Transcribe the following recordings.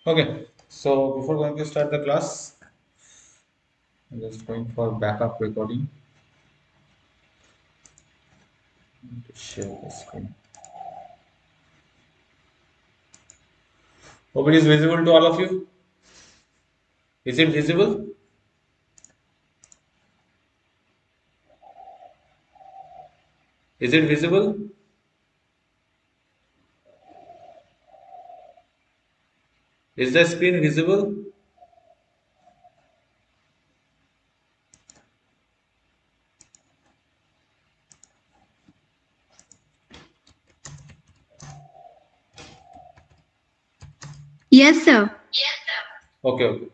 Okay, so before going to start the class, I'm just going for backup recording to share the screen. Hope it is visible to all of you. Is it visible? Is it visible? Is the screen visible? Yes, sir. Okay, okay.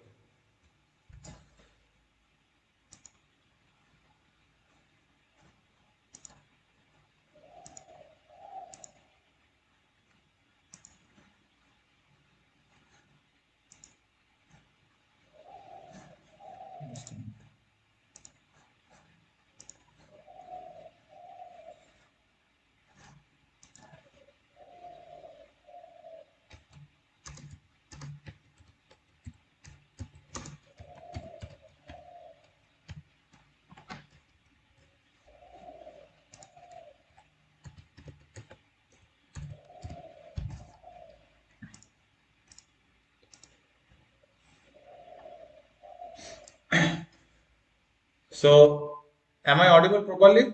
So, am I audible properly?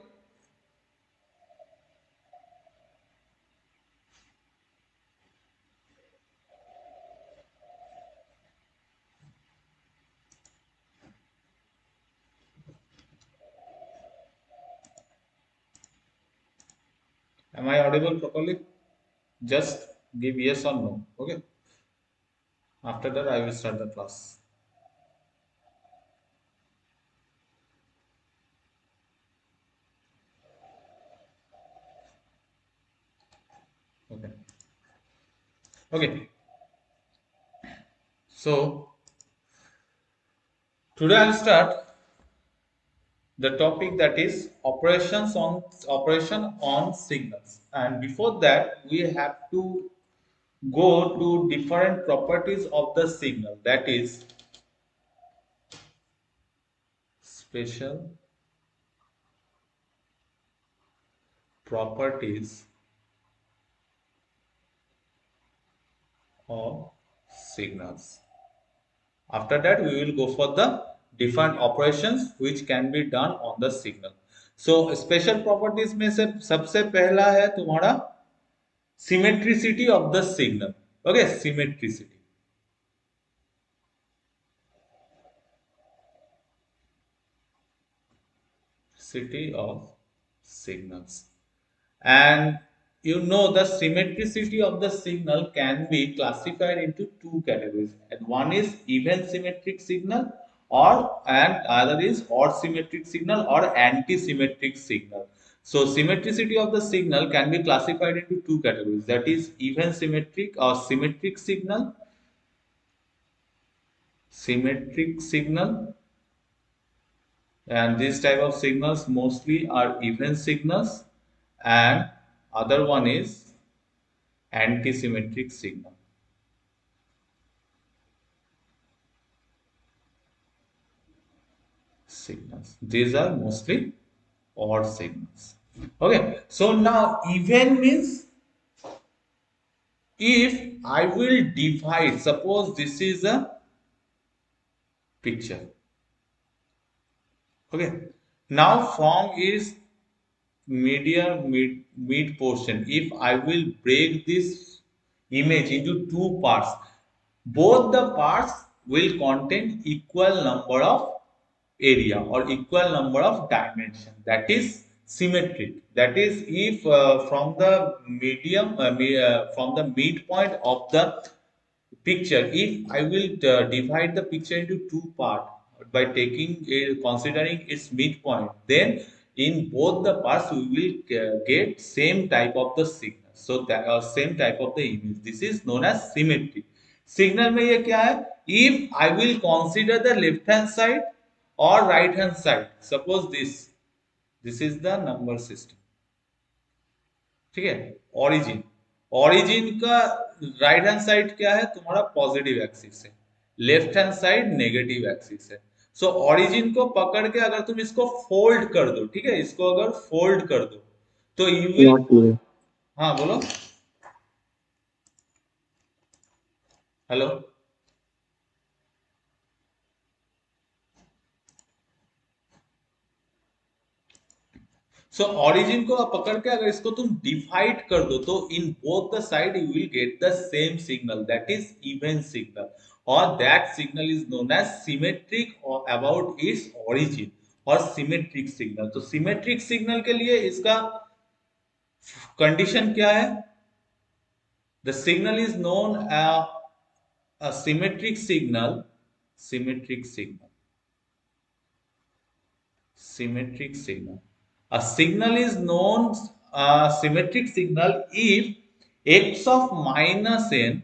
Am I audible properly? Just give yes or no. Okay. After that, I will start the class. Okay. Okay. So, today I'll start the topic that is operation on signals, and before that we have to go to different properties of the signal, that is special properties of signals. After that we will go for the different operations which can be done on the signal. So special properties में से सबसे पहला है तुम्हारा symmetricity of the signal. Okay, symmetricity city of signals. And you know the symmetricity of the signal can be classified into two categories. And one is even symmetric signal, or and other is odd symmetric signal or anti-symmetric signal. So symmetricity of the signal can be classified into two categories, that is even symmetric or symmetric signal, and these type of signals mostly are even signals, and other one is anti-symmetric signals. These are mostly odd signals. Okay, so now even means if I will divide, suppose this is a picture. Okay, now from is mid portion, if I will break this image into two parts, both the parts will contain equal number of area or equal number of dimension, that is symmetric. That is if from the from the midpoint of the picture, if I will divide the picture into two parts by taking considering its midpoint, then in both the parts we will get same type of the signal, so that same type of the image. This is known as symmetry. Signal में ये क्या है, if I will consider the left hand side or right hand side, suppose this is the number system, ठीक है, origin. Origin का right hand side क्या है तुम्हारा, पॉजिटिव एक्सिस है, left hand side negative axis है। सो ओरिजिन को पकड़ के अगर तुम इसको फोल्ड कर दो, ठीक है, इसको अगर फोल्ड कर दो तो यू विल, नॉट क्लियर। हाँ बोलो, हेलो। सो ओरिजिन को आप पकड़ के अगर इसको तुम डिवाइड कर दो तो in both the side you will get the same signal, that is even signal, और that signal is known as symmetric about its origin, और सिमेट्रिक सिग्नल। तो सिमेट्रिक सिग्नल के लिए इसका कंडीशन क्या है, the signal is known a symmetric signal, symmetric signal, symmetric signal. A signal is known symmetric signal if x of minus n,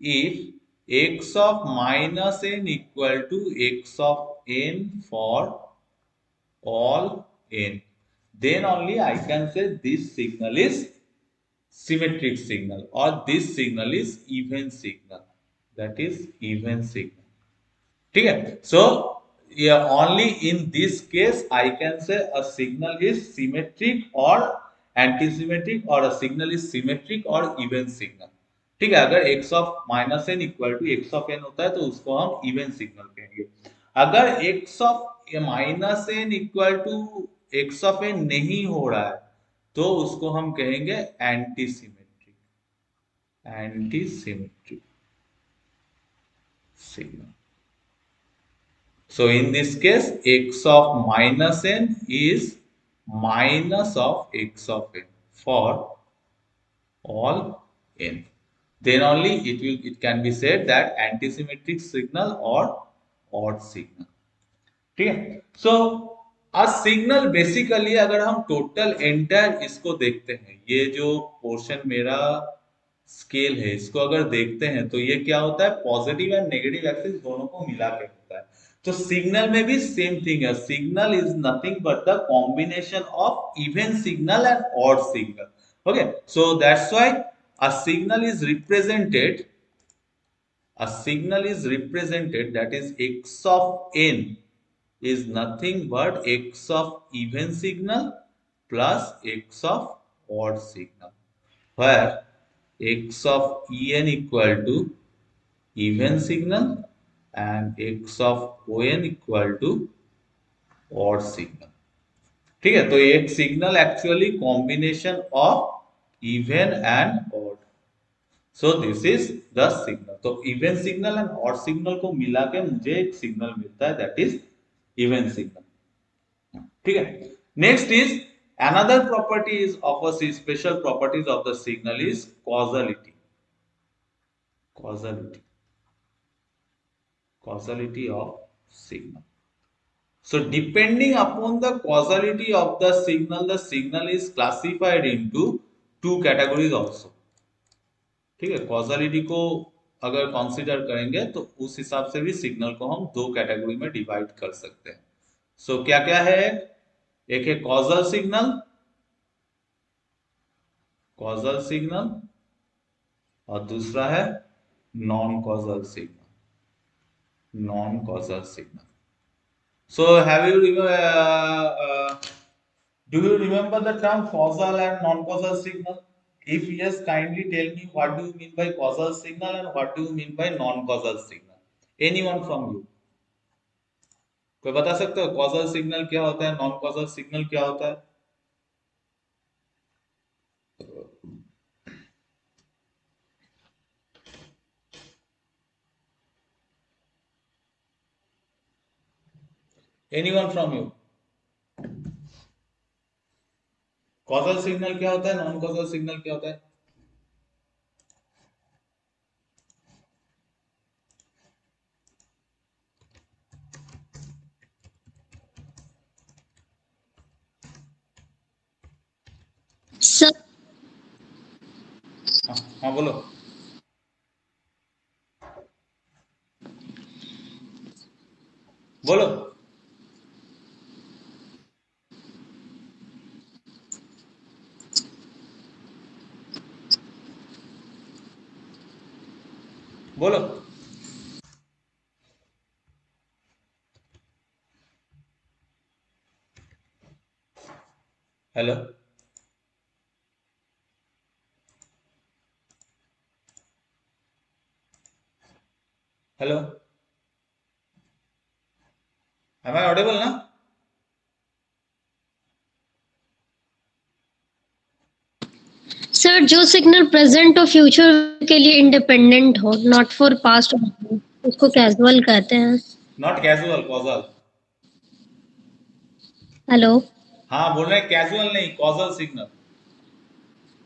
if x of minus n equal to x of n for all n, then only I can say this signal is symmetric signal, or this signal is even signal, that is even signal. ठीक है, so only in this case I can say a signal is symmetric और anti symmetric, और a signal is symmetric और even signal. ठीक है, अगर x of minus n equal to x of n होता है तो उसको हम इवन सिग्नल कहेंगे। अगर x of minus n equal to x of n नहीं हो रहा है तो उसको हम कहेंगे anti symmetric, anti symmetric signal. So in this case, x of minus n is minus of x of n for all n. Then only it can be said that antisymmetric signal or odd signal. ठीक है, सो a signal basically अगर हम total entire इसको देखते हैं, ये जो portion मेरा स्केल है इसको अगर देखते हैं तो ये क्या होता है, पॉजिटिव एंड नेगेटिव एक्सिस दोनों को मिला के होता है। तो सिग्नल में भी सेम थिंग है, signal is nothing but the combination of even signal and odd signal. Okay, so that's why a signal is represented, a signal is represented, that is x of n is nothing but x of even signal plus x of odd signal, where x of en equal to even signal and x of on equal to odd signal। ठीक है, तो एक signal actually combination of even and odd, so this is the signal. तो even signal and odd signal को मिला के मुझे एक सिग्नल मिलता है, दैट इज इवन सिग्नल। ठीक है, next is another property is of a special properties of the signal is causality, causality, causality of signal. So depending upon the causality of the signal is classified into two categories also। ठीक है, causality को अगर consider करेंगे तो उस हिसाब से भी सिग्नल को हम दो कैटेगरी में डिवाइड कर सकते हैं। सो क्या क्या है, एक है कॉजल सिग्नल, कॉजल सिग्नल, और दूसरा है non causal signal, non causal signal. So have you do you remember the term causal and non causal signal? If yes, kindly tell me what do you mean by causal signal and what do you mean by non causal signal? Anyone from you? कोई बता सकते हो causal signal क्या होता है, non causal signal क्या होता है? Anyone from you? Causal signal क्या होता है, नॉन कॉजल सिग्नल क्या होता है? Sir, हाँ हाँ बोलो। बोलो। बोलो। Hello. Hello. Am I audible ना? सर जो सिग्नल प्रेजेंट और फ्यूचर के लिए इंडिपेंडेंट हो, नॉट फॉर पास्ट, उसको कैजुअल कहते हैं। Not casual, causal. हेलो हाँ बोल रहे हैं कैजुअल नहीं, कॉजल सिग्नल।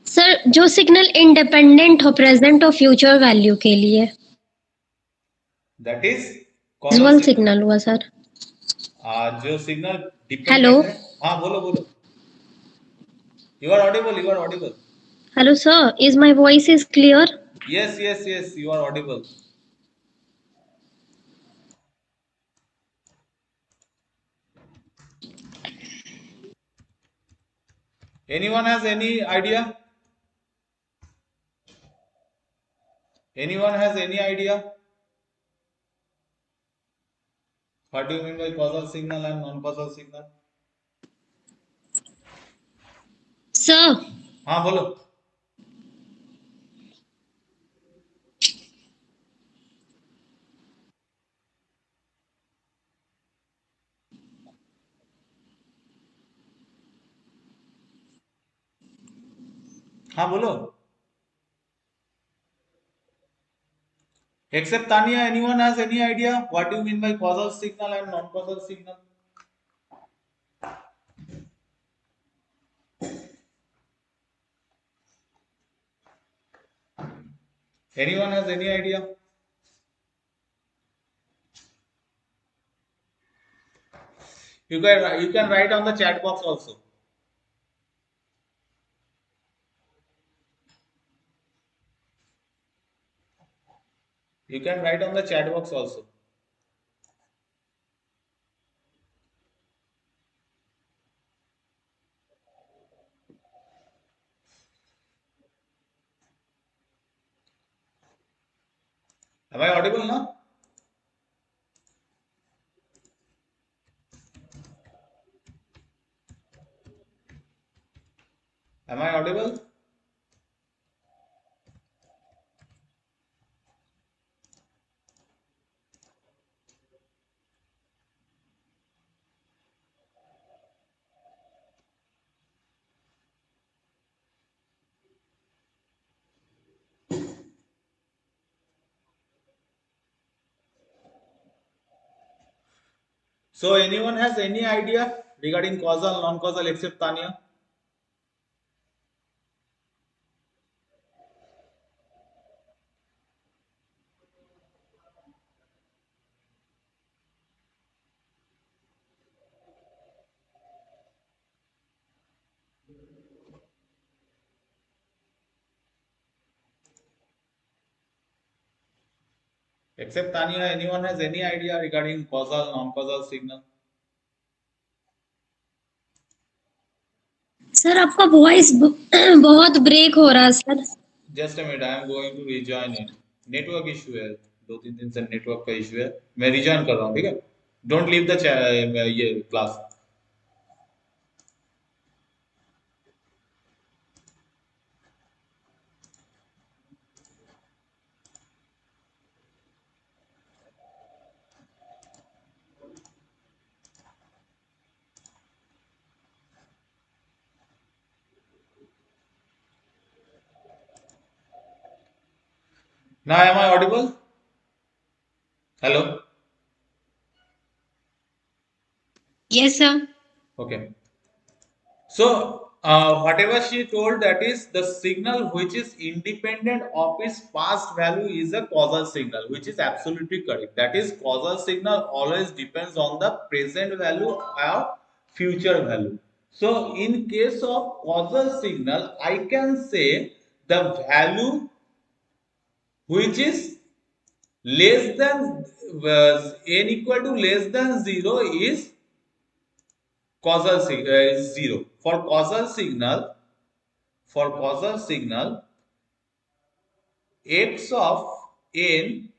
सर, जो सिग्नल इंडिपेंडेंट हो प्रेजेंट और फ्यूचर वैल्यू के लिए, that is causal casual signal. Signal हुआ सर। जो सिग्नल हेलो डिपेंडेंट है। हाँ बोलो बोलो। You are audible, you are audible. Hello sir, is my voice is clear? Yes yes yes, you are audible. Anyone has any idea? Anyone has any idea? What do you mean by causal signal and non-causal signal? Sir हाँ बोलो। हाँ बोलो। Except Tanya, anyone has any idea what do you mean by causal signal and non-causal signal? Anyone has any idea? You can write on the chat box also. You can write on the chat box also. Am I audible now? Am I audible? So anyone has any idea regarding causal, non-causal except Tanya? Except Tanya, anyone has any idea regarding causal, non-causal signal? Sir आपका voice बहुत break हो रहा है sir. Just a minute, I am going to rejoin it. Network issue है, दो तीन दिन से नेटवर्क का इशू है। मैं रिजॉइन कर रहा हूँ, ठीक है? डोंट लीव द ये class. Now am I audible? Hello. Yes sir. Okay. So, whatever she told, that is the signal which is independent of its past value is a causal signal, which is absolutely correct. That is, causal signal always depends on the present value or future value. So, in case of causal signal, I can say the value which is less than n equal to less than 0 is causal is 0. For causal signal, x of n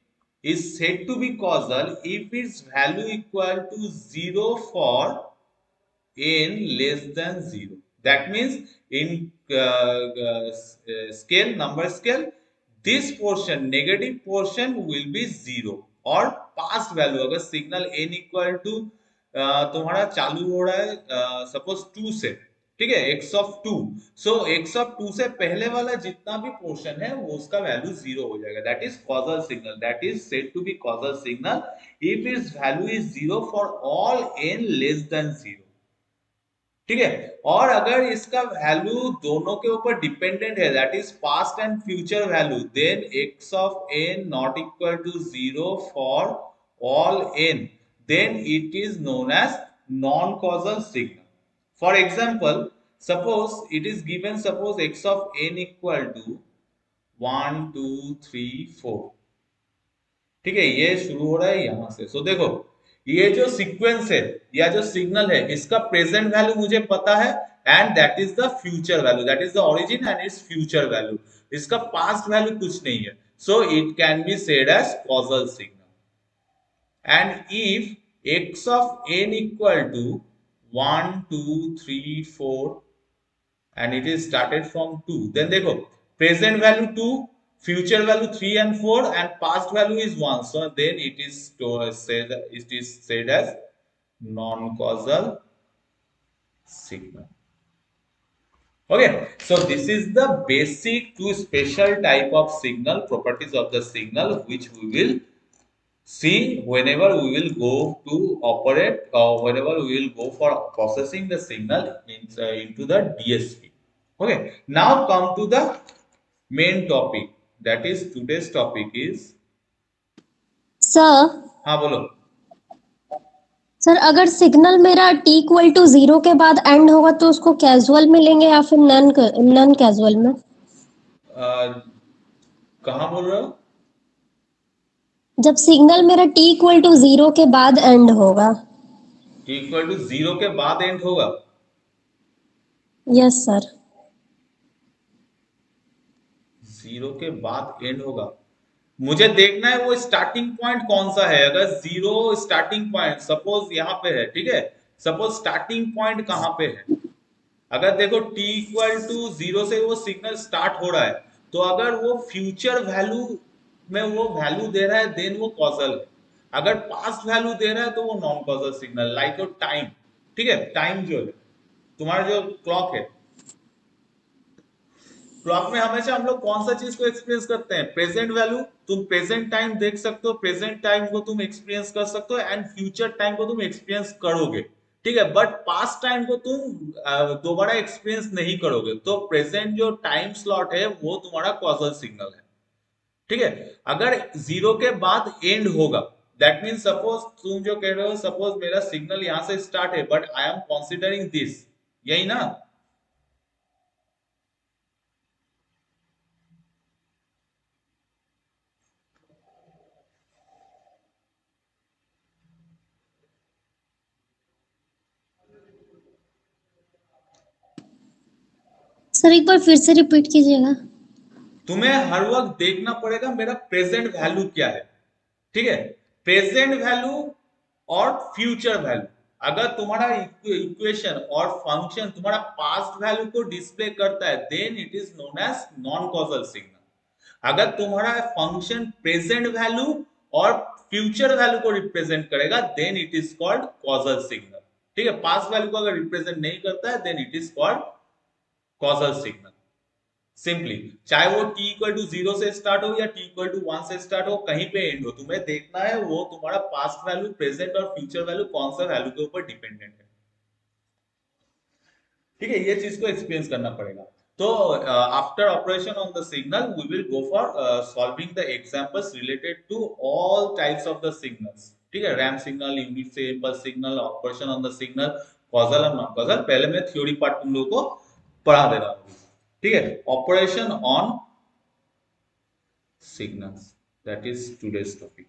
is said to be causal if its value equal to 0 for n less than 0. That means in scale, number scale, this portion, negative portion will be 0 और past value अगर signal n equal to तुम्हारा चालू हो रहा है suppose 2 से, ठीक है, x of 2, so x of 2 से पहले वाला जितना भी पोर्शन है वो उसका वैल्यू 0 हो जाएगा. That is causal signal. That is said to be causal signal if its value is 0 for all n less than 0. ठीक है, और अगर इसका वैल्यू दोनों के ऊपर डिपेंडेंट है, that is past and future value, then x of n not equal to 0 for all n, then it is known as non-causal signal. For example, suppose it is given, suppose x of n equal to 1 2 3 4. ठीक है, ये शुरू हो रहा है यहां से. सो देखो, ये जो सीक्वेंस है या जो सिग्नल है, इसका प्रेजेंट वैल्यू मुझे पता है and that is the future value, that is the origin and its future value. इसका पास्ट वैल्यू कुछ नहीं है, so it can be said as causal signal. And if x of n equal to 1 2 3 4 and it is started from 2, then देखो present value 2, future value 3 and 4 and past value is 1, so then it is said as non-causal signal. Okay, so this is the basic two special type of signal, properties of the signal, which we will see whenever we will go to operate or whenever we will go for processing the signal into the DSP. Okay, now come to the main topic, that is today's topic is. Sir, हाँ बोलो. Sir अगर signal मेरा t equal to 0 के बाद and होगा तो उसको casual में लेंगे या फिर नॉन कैजुअल में? कहाँ बोल रहे हो? जब सिग्नल मेरा t इक्वल टू 0 के बाद एंड होगा. t इक्वल टू 0 के बाद एंड होगा? Yes sir. 0 के बाद एंड होगा, मुझे देखना है वो स्टार्टिंग पॉइंट कौन सा है. अगर 0 स्टार्टिंग पॉइंट सपोज यहाँ पे है, ठीक है, सपोज स्टार्टिंग पॉइंट कहाँ पे है, अगर देखो t इक्वल टू 0 से वो सिग्नल स्टार्ट हो रहा है, तो अगर वो फ्यूचर वैल्यू में वो वैल्यू दे रहा है देन वो कॉजल है. अगर पास्ट वैल्यू दे रहा है तो वो non causal signal. Like your time, ठीक है, टाइम जो है तुम्हारा जो क्लॉक है, क्लॉक में हमेशा हम लोग कौन सा चीज को एक्सपीरियंस करते हैं? Present value. तुम प्रेजेंट टाइम देख सकते हो, प्रेजेंट टाइम को तुम एक्सपीरियंस कर सकते हो एंड फ्यूचर टाइम को तुम एक्सपीरियंस करोगे, ठीक है, बट पास्ट टाइम को तुम दोबारा एक्सपीरियंस नहीं करोगे. तो प्रेजेंट जो टाइम स्लॉट है वो तुम्हारा कॉजल सिग्नल है. ठीक है, अगर 0 के बाद एंड होगा, दैट मीन सपोज तुम जो कह रहे हो, सपोज मेरा सिग्नल यहां से स्टार्ट है but I am considering this, यही ना? सर एक बार फिर से रिपीट कीजिएगा. तुम्हें हर वक्त देखना पड़ेगा मेरा प्रेजेंट वैल्यू क्या है, ठीक है, प्रेजेंट वैल्यू और फ्यूचर वैल्यू. अगर तुम्हारा इक्वेशन और फंक्शन तुम्हारा पास्ट वैल्यू को डिस्प्ले करता है then it is known as non causal signal. अगर तुम्हारा फंक्शन प्रेजेंट वैल्यू और फ्यूचर वैल्यू को रिप्रेजेंट करेगा then it is called causal signal. ठीक है, पास्ट वैल्यू को अगर रिप्रेजेंट नहीं करता है then it is called causal signal. Simply, चाहे वो t इक्वल टू 0 से स्टार्ट हो या t इक्वल टू 1 से स्टार्ट हो, कहीं पे एंड हो, तुम्हें देखना है वो तुम्हारा पास्ट वैल्यू, प्रेजेंट और फ्यूचर वैल्यू कौन सा वैल्यू के ऊपर डिपेंडेंट है. ठीक है, ये चीज को एक्सपीरियंस करना पड़ेगा. तो after operation on the signal we will go for solving the examples related to all types of the signals. ठीक है, रैम सिग्नल, यूनिट से impulse signal, operation on the signal, causal और नॉन कॉजल. पहले मैं theory part तुम लोगों को पढ़ा दे रहा हूँ. ठीक है, operation on signals, that is today's topic.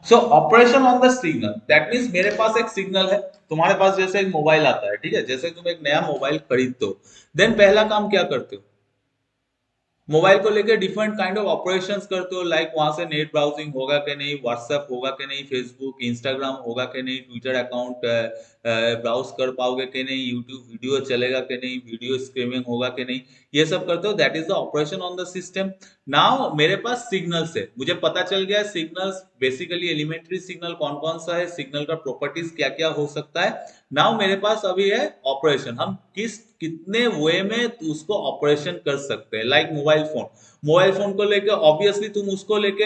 So operation on the signal, that means मेरे पास एक सिग्नल है, तुम्हारे पास जैसे एक मोबाइल आता है, ठीक है, जैसे तुम एक नया मोबाइल खरीदते हो, देन पहला काम क्या करते हो, मोबाइल को लेकर डिफरेंट काइंड ऑफ ऑपरेशंस करते हो, लाइक वहां से नेट ब्राउजिंग होगा कि नहीं, व्हाट्सएप होगा कि नहीं, फेसबुक इंस्टाग्राम होगा कि नहीं, ट्विटर अकाउंट ब्राउज कर पाओगे कि नहीं, यूट्यूब वीडियो चलेगा कि नहीं, वीडियो स्ट्रीमिंग होगा कि नहीं, ये सब करते हो, that is the operation on the system. Now मेरे पास सिग्नल्स है, मुझे पता चल गया सिग्नल्स बेसिकली एलिमेंट्री सिग्नल कौन कौन सा है, सिग्नल का प्रॉपर्टीज क्या क्या हो सकता है। नाउ मेरे पास अभी है ऑपरेशन, हम किस कितने वे में उसको ऑपरेशन कर सकते हैं, like mobile phone, mobile phone को लेके ऑब्वियसली तुम उसको लेके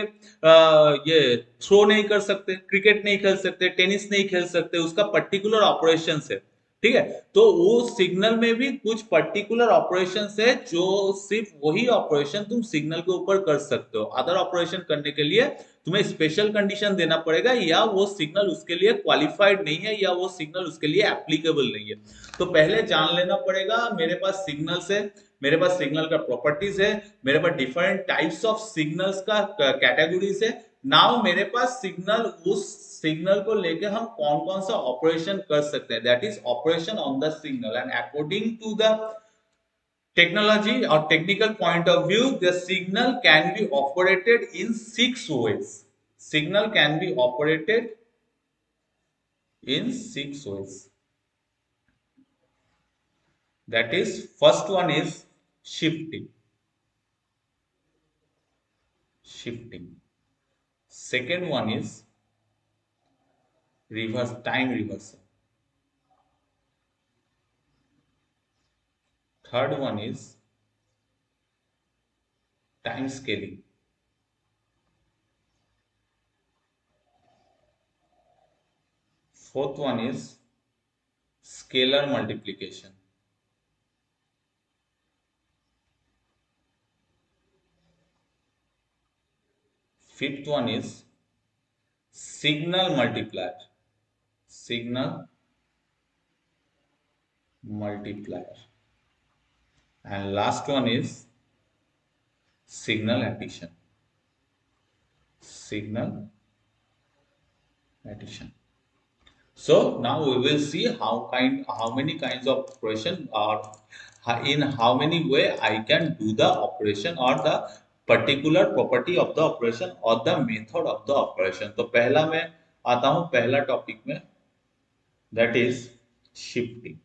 ये थ्रो नहीं कर सकते, क्रिकेट नहीं खेल सकते, टेनिस नहीं खेल सकते, उसका पर्टिकुलर ऑपरेशन है, ठीक है। तो वो सिग्नल में भी कुछ पर्टिकुलर ऑपरेशन है जो सिर्फ वही ऑपरेशन तुम सिग्नल के ऊपर कर सकते हो, अदर ऑपरेशन करने के लिए तुम्हें स्पेशल कंडीशन देना पड़ेगा, या वो सिग्नल उसके लिए क्वालिफाइड नहीं है, या वो सिग्नल उसके लिए एप्लीकेबल नहीं है। तो पहले जान लेना पड़ेगा मेरे पास सिग्नल्स है, मेरे पास सिग्नल का प्रॉपर्टीज है, मेरे पास डिफरेंट टाइप्स ऑफ सिग्नल्स का कैटेगरीज है। नाउ मेरे पास सिग्नल, उस सिग्नल को लेके हम कौन कौन सा ऑपरेशन कर सकते हैं, that is operation on the signal, and according to the technology or technical point of view, the signal can be operated in 6 ways. Signal can be operated in 6 ways. That is, first one is shifting, shifting. Second one is reverse, time reversal. Third one is time scaling. Fourth one is scalar multiplication. Fifth one is signal multiplier. Signal multiplier. And last one is signal addition. Signal addition. So now we will see how many kinds of operation, or in how many way I can do the operation, or the particular property of the operation, or the method of the operation. तो पहला मैं आता हूं पहला topic में, that is shifting.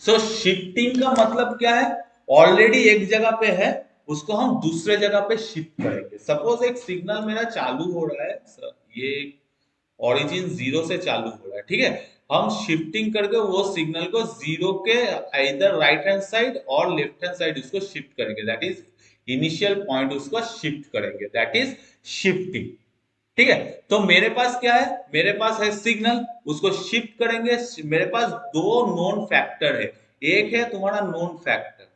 So shifting का मतलब क्या है, ऑलरेडी एक जगह पे है, उसको हम दूसरे जगह पे शिफ्ट करेंगे। सपोज एक सिग्नल मेरा चालू हो रहा है, ये ओरिजिन जीरो से चालू हो रहा है, ठीक है, हम शिफ्टिंग करके वो सिग्नल को जीरो के इधर राइट हैंड साइड और लेफ्ट हैंड साइड उसको शिफ्ट करेंगे, दैट इज इनिशियल पॉइंट उसको शिफ्ट करेंगे, दैट इज शिफ्टिंग, ठीक है। तो मेरे पास क्या है, मेरे पास है सिग्नल, उसको शिफ्ट करेंगे, मेरे पास दो नोन फैक्टर है, एक है तुम्हारा known factor,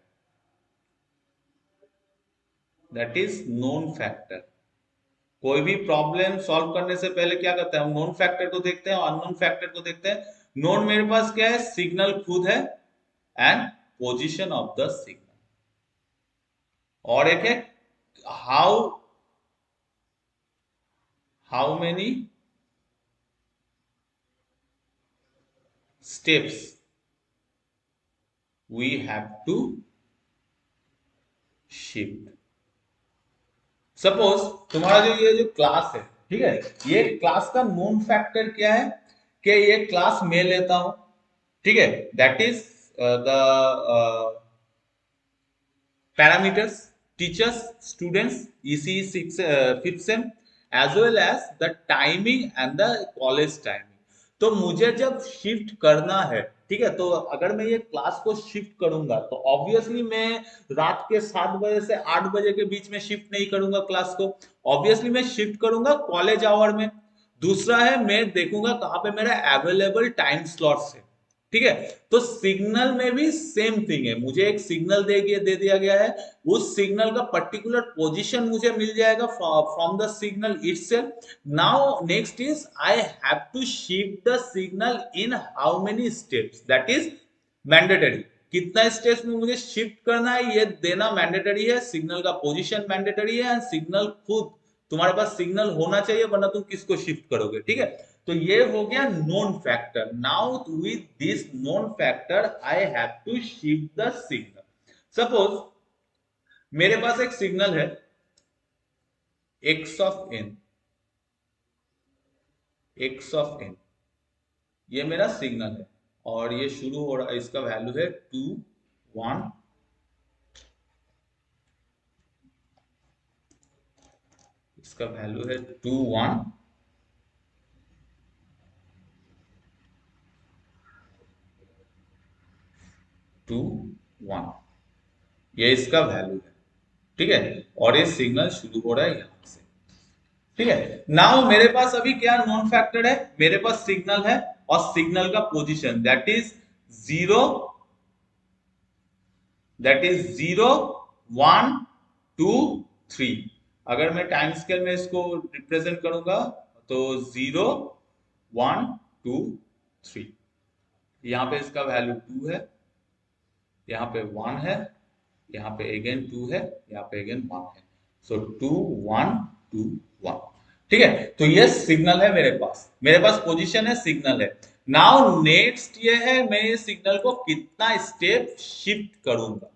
that is known factor. कोई भी प्रॉब्लम सॉल्व करने से पहले क्या करते हैं, हम नोन फैक्टर को देखते हैं और अननोन फैक्टर को देखते हैं। नोन मेरे पास क्या है, सिग्नल खुद है and position of the signal, और एक है how how many steps we have to shift. Suppose तुम्हारा जो ये जो क्लास है, ठीक है, ये क्लास का नोन फैक्टर क्या है, कि ये क्लास मैं लेता हूं, ठीक है, that is the parameters, teachers, students, ECE 5th sem, as well as the timing and the college timing. तो मुझे जब शिफ्ट करना है, ठीक है, तो अगर मैं ये क्लास को शिफ्ट करूंगा तो ऑब्वियसली मैं रात के 7 बजे से 8 बजे के बीच में शिफ्ट नहीं करूंगा क्लास को, ऑब्वियसली मैं शिफ्ट करूंगा कॉलेज आवर में। दूसरा है, मैं देखूंगा कहां पे मेरा अवेलेबल टाइम स्लॉट्स है, ठीक है। तो सिग्नल में भी सेम थिंग है, मुझे एक सिग्नल दे दिया गया है, उस सिग्नल का पर्टिकुलर पोजीशन मुझे मिल जाएगा from the signal itself. Now next is I have to shift the signal in how many steps, that is mandatory. कितना स्टेप्स में मुझे शिफ्ट करना है ये देना मैंडेटरी है, सिग्नल का पोजीशन मैंडेटरी है, एंड सिग्नल खुद तुम्हारे पास सिग्नल होना चाहिए, वरना तुम किसको शिफ्ट करोगे, ठीक है। तो ये हो गया known factor. Now with this known factor I have to shift the signal. Suppose मेरे पास एक सिग्नल है x of n, x of n, ये मेरा सिग्नल है और ये शुरू हो रहा है, इसका वैल्यू है 2 1, इसका वैल्यू है 2 1, 2 1, ये इसका वैल्यू है, ठीक है। और ये सिग्नल शुरू हो रहा है यहां से, ठीक है। नाउ मेरे पास अभी क्या नॉन फैक्टर है, मेरे पास सिग्नल है और सिग्नल का position that is 0, that is 0 1 2 3। अगर मैं टाइम स्केल में इसको रिप्रेजेंट करूंगा तो 0 1 2 3, यहां पे इसका वैल्यू 2 है, यहाँ पे 1 है, यहाँ पे अगेन 2 है, यहाँ पे अगेन 1 है। सो 2 1 2 1, ठीक है। तो ये सिग्नल है मेरे पास पोजीशन है, सिग्नल है। नाउ नेक्स्ट ये है मैं ये सिग्नल को कितना स्टेप शिफ्ट करूंगा,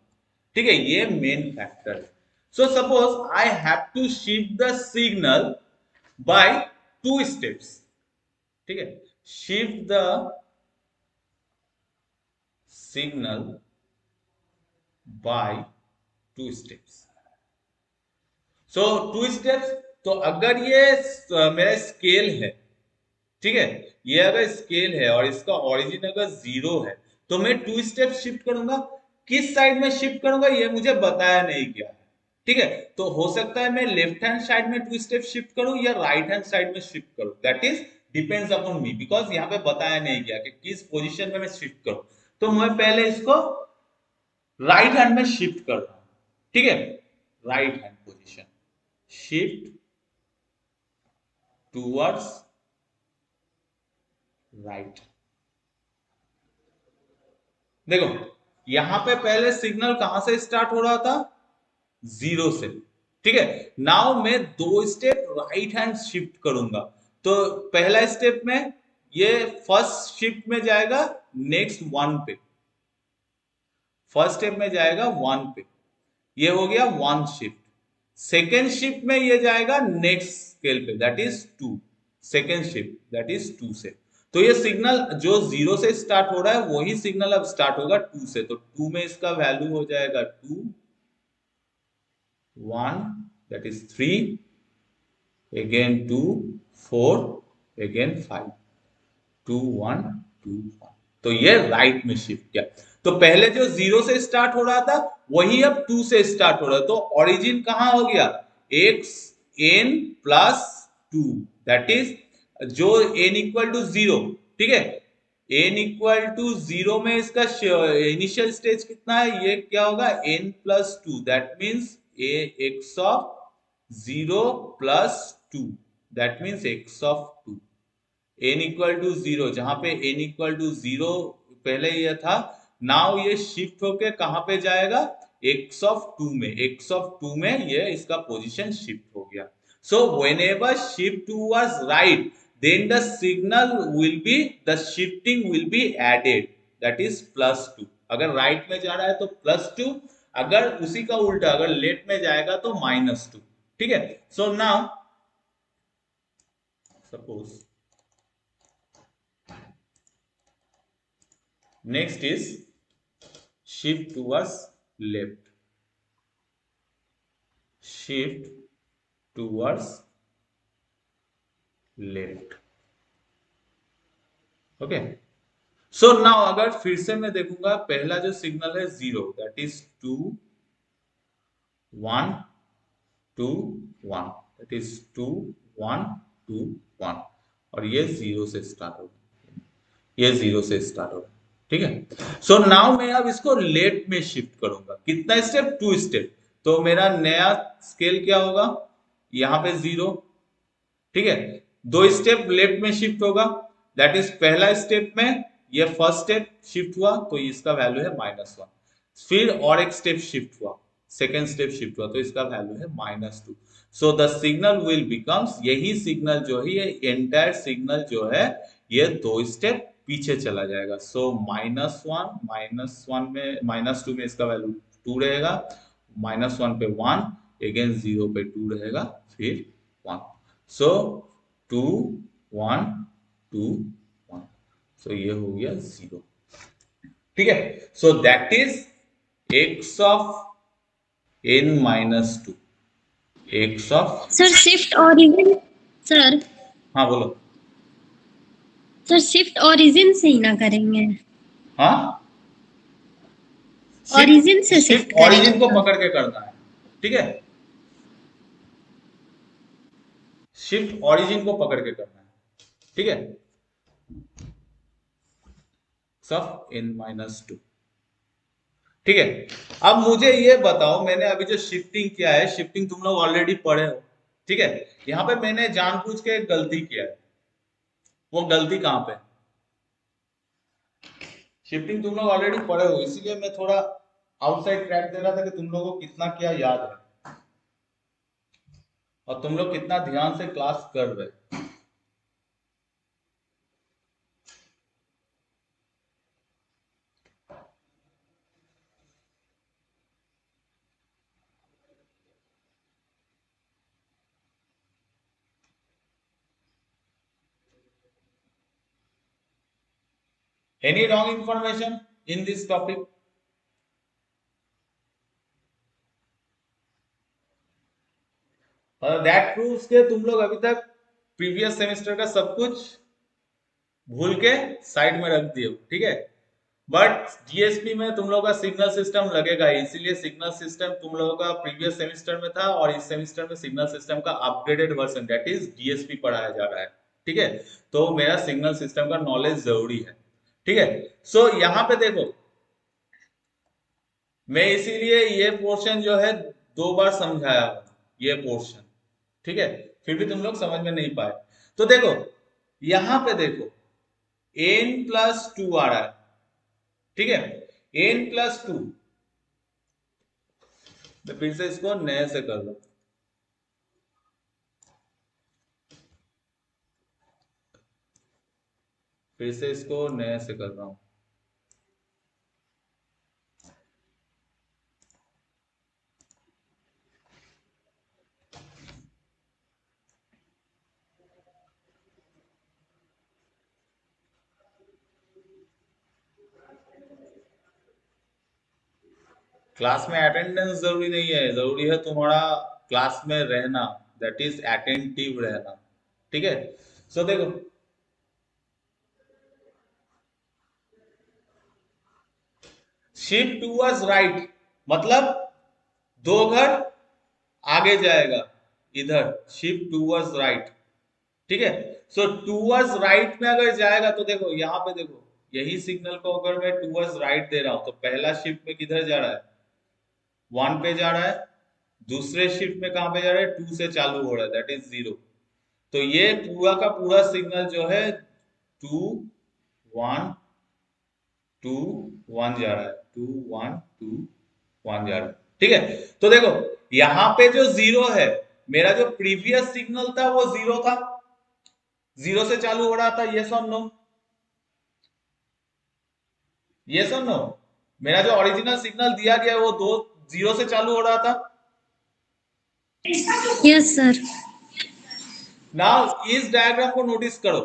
ठीक है, ये मेन फैक्टर है। So suppose I have to shift the signal by 2 steps, ठीक है। Shift the signal by 2 steps. So 2 steps, तो अगर ये मेरा स्केल है, ठीक है, ये अगर स्केल है और इसका ओरिजिन अगर 0 है तो मैं 2 स्टेप शिफ्ट करूंगा। किस साइड में शिफ्ट करूंगा ये मुझे बताया नहीं गया है, ठीक है। तो हो सकता है मैं लेफ्ट हैंड साइड में 2 स्टेप शिफ्ट करूं या राइट हैंड साइड में शिफ्ट करूं, that is depends upon me, because यहाँ पे बताया नहीं गया कि किस पोजीशन में मैं शिफ्ट करूं। तो मैं पहले इसको राइट हैंड में शिफ्ट कर रहा हूं, ठीक है। Right hand position, shift towards right. देखो यहां पे पहले सिग्नल कहां से स्टार्ट हो रहा था, 0 से, ठीक है। नाउ मैं 2 स्टेप राइट हैंड शिफ्ट करूंगा। तो पहला स्टेप में ये फर्स्ट शिफ्ट में जाएगा नेक्स्ट 1 पे, फर्स्ट स्टेप में जाएगा 1 पे, ये हो गया 1 शिफ्ट। सेकेंड शिफ्ट में ये जाएगा नेक्स्ट स्केल पे, that is 2, second shift that is 2 से। तो ये सिग्नल जो 0 से स्टार्ट हो रहा है वही सिग्नल अब स्टार्ट होगा 2 से। तो 2 में इसका वैल्यू हो जाएगा 2 1, दैट इज 3, अगेन 2 4, अगेन 5, 2 1 2 1। तो ये राइट में शिफ्ट किया। तो पहले जो 0 से स्टार्ट हो रहा था वही अब 2 से स्टार्ट हो रहा है। तो ओरिजिन कहां हो गया, x n plus 2, that is जो n इक्वल टू 0, ठीक है, n इक्वल टू 0 में इसका इनिशियल स्टेज कितना है, ये क्या होगा n plus 2, that means x of 0 plus 2, that means x of 2। n equal to 0, जहां पे n इक्वल टू 0 पहले ये था, नाउ ये शिफ्ट होके कहां पे जाएगा, x ऑफ 2 में, x ऑफ 2 में ये इसका पोजीशन शिफ्ट हो गया। So whenever shift towards right then the signal will be, the shifting will be added, that is +2। अगर राइट में जा रहा है तो +2, अगर उसी का उल्टा अगर लेफ्ट में जाएगा तो -2, ठीक है। So now suppose next is shift towards left, shift towards left, okay. So now अगर फिर से मैं देखूंगा, पहला जो सिग्नल है 0, दैट इज 2 1 2 1, दैट इज 2 1 2 1, और ये 0 से स्टार्ट होगा, ये 0 से स्टार्ट होगा, ठीक है। सो नाउ मैं अब इसको लेफ्ट में शिफ्ट करूंगा, कितना स्टेप, 2 स्टेप। तो मेरा नया स्केल क्या होगा, यहां पे 0, ठीक है, 2 स्टेप लेफ्ट में शिफ्ट होगा, दैट इज पहला स्टेप में ये फर्स्ट स्टेप शिफ्ट हुआ तो इसका वैल्यू है -1। फिर और एक स्टेप शिफ्ट हुआ, सेकेंड स्टेप शिफ्ट हुआ तो इसका वैल्यू है -2। So the signal will becomes, यही सिग्नल जो है, ये एंटायर सिग्नल जो है ये 2 स्टेप पीछे चला जाएगा। सो -1 में -2 में इसका वैल्यू 2 रहेगा, -1 पे 1, अगेन 0 पे 2 रहेगा, फिर 1। सो 2 1 2 1, सो ये हो गया 0। ठीक है, so that is x of n-2, x of, sir shift origin, sir हाँ बोलो। सर शिफ्ट ओरिजिन से ही ना करेंगे, हाँ, ओरिजिन शिफ्ट से शिफ्ट शिफ्ट करेंगे ओरिजिन को ना। पकड़ के करना है। ठीक है, शिफ्ट ओरिजिन को पकड़ के करना है। ठीक है, ऑफ n-2। ठीक है, अब मुझे ये बताओ, मैंने अभी जो शिफ्टिंग किया है, शिफ्टिंग तुम लोग ऑलरेडी पढ़े हो। ठीक है, यहाँ पे मैंने जानबूझ के एक गलती किया है। वो गलती कहाँ पे? शिफ्टिंग तुम लोग ऑलरेडी पढ़े हो, इसीलिए मैं थोड़ा आउटसाइड ट्रैक दे रहा था कि तुम लोगों को कितना क्या याद है और तुम लोग कितना ध्यान से क्लास कर रहे। Any wrong information in this topic? That proves के तुम लोग अभी तक प्रीवियस सेमेस्टर का सब कुछ भूल के साइड में रख दिए हो। ठीक है, बट डीएसपी में तुम लोग का सिग्नल सिस्टम लगेगा, इसीलिए सिग्नल सिस्टम तुम लोगों का प्रीवियस सेमेस्टर में था और इस सेमेस्टर में सिग्नल सिस्टम का upgraded version that is DSP पढ़ाया जा रहा है। ठीक है, तो मेरा सिग्नल सिस्टम का नॉलेज जरूरी है। ठीक है, सो यहाँ पे देखो, मैं इसीलिए ये पोर्शन जो है 2 बार समझाया हूं, ये पोर्शन। ठीक है, फिर भी तुम लोग समझ में नहीं पाए। तो देखो, यहां पे देखो n+2 आ रहा है। ठीक है, n+2, मैं फिर से इसको नए से कर लो। फिर से इसको नए से कर रहा हूं। क्लास में अटेंडेंस जरूरी नहीं है, जरूरी है तुम्हारा क्लास में रहना, दैट इज अटेंटिव रहना। ठीक है, सो देखो, शिफ्ट टूवर्ड्स राइट मतलब 2 घर आगे जाएगा, इधर शिफ्ट टूवर्ड्स राइट। ठीक है, सो टूवर्ड्स राइट में अगर जाएगा तो देखो यहाँ पे देखो, यही सिग्नल को अगर मैं टूवर्ड्स राइट दे रहा हूं तो पहला शिफ्ट में किधर जा रहा है? 1 पे जा रहा है। दूसरे शिफ्ट में कहां पे जा रहा है? 2 से चालू हो रहा है, दैट इज 0। तो ये पूरा का पूरा सिग्नल जो है 2 1 2 1 जा रहा है, 2 1 2 1 जा रहा है। ठीक है, तो देखो यहां पे जो 0 है, मेरा जो प्रीवियस सिग्नल था वो 0 था, 0 से चालू हो रहा था। ये और नो? ये और नो? मेरा जो ओरिजिनल सिग्नल दिया गया है वो 0 से चालू हो रहा था। Yes sir. नाउ इस डायग्राम को नोटिस करो,